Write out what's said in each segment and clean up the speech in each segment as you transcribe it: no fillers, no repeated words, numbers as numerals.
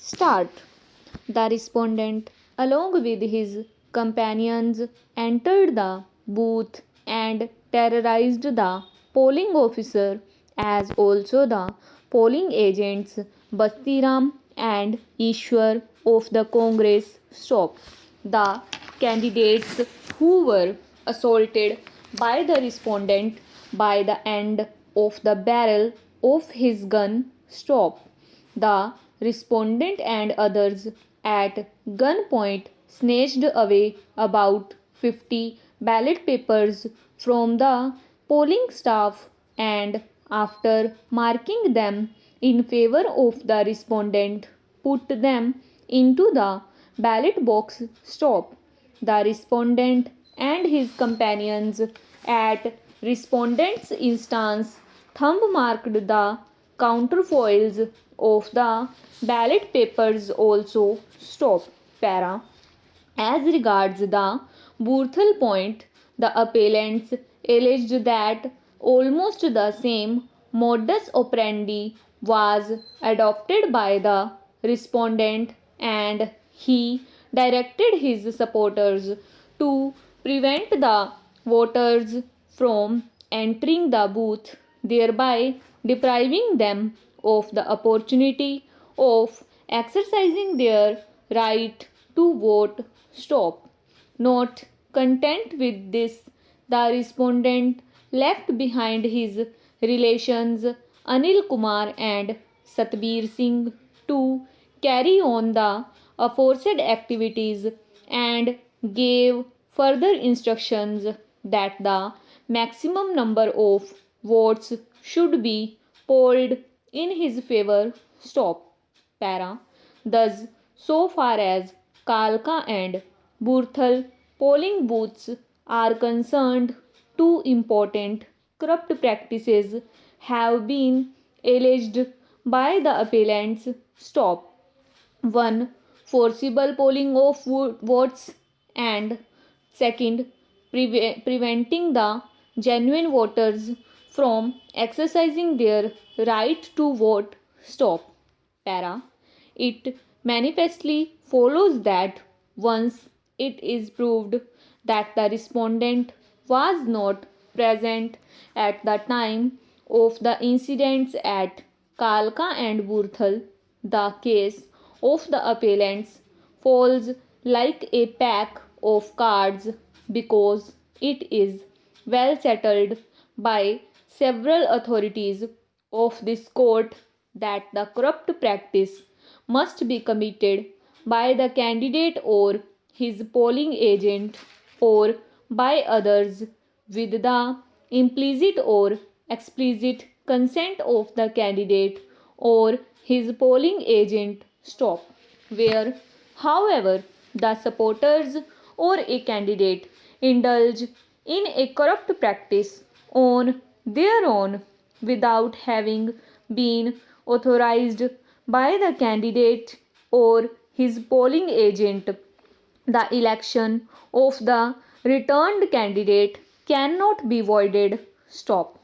Start. The respondent, along with his companions, entered the booth and terrorized the polling officer as also the polling agents Bastiram and Ishwar of the Congress stopped. The candidates who were assaulted by the respondent by the end of the barrel of his gun stopped. The respondent and others at gunpoint snatched away about 50 ballot papers from the polling staff and, after marking them in favor of the respondent, put them into the ballot box stop. The respondent and his companions at respondent's instance thumb marked the counterfoils of the ballot papers also stop. Para. As regards the Boothal point, the appellants alleged that almost the same modus operandi was adopted by the respondent and he directed his supporters to prevent the voters from entering the booth, thereby depriving them of the opportunity of exercising their right to vote. Stop. Not content with this, the respondent left behind his relations Anil Kumar and Satbir Singh to carry on the aforesaid activities and gave further instructions that the maximum number of votes should be polled in his favor. Stop. Para. Thus, so far as Kalka and Burthal polling booths are concerned, two important corrupt practices have been alleged by the appellants. Stop. 1. Forcible polling of votes, and second, preventing the genuine voters from exercising their right to vote. Stop. Para. It manifestly follows that once it is proved that the respondent was not present at the time of the incidents at Kalka and Burthal, the case of the appellants falls like a pack of cards because it is well settled by several authorities of this court that the corrupt practice must be committed by the candidate or his polling agent or by others with the implicit or explicit consent of the candidate or his polling agent. Stop. Where, however, the supporters or a candidate indulge in a corrupt practice on their own without having been authorized by the candidate or his polling agent, the election of the returned candidate cannot be voided. Stop.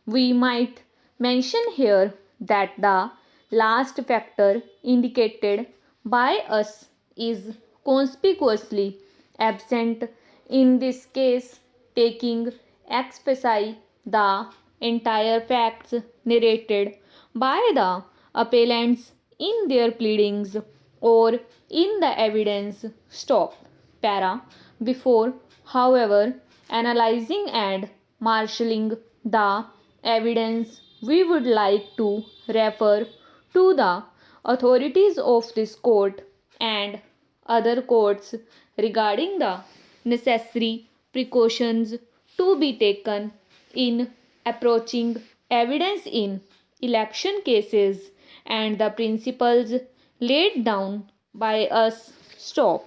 We might mention here that the last factor indicated by us is conspicuously absent in this case, taking ex facie the entire facts narrated by the appellants in their pleadings or in the evidence. Stop. Para. Before, however, analyzing and marshalling the evidence, we would like to refer to the authorities of this court and other courts regarding the necessary precautions to be taken in approaching evidence in election cases and the principles laid down by us. Stop.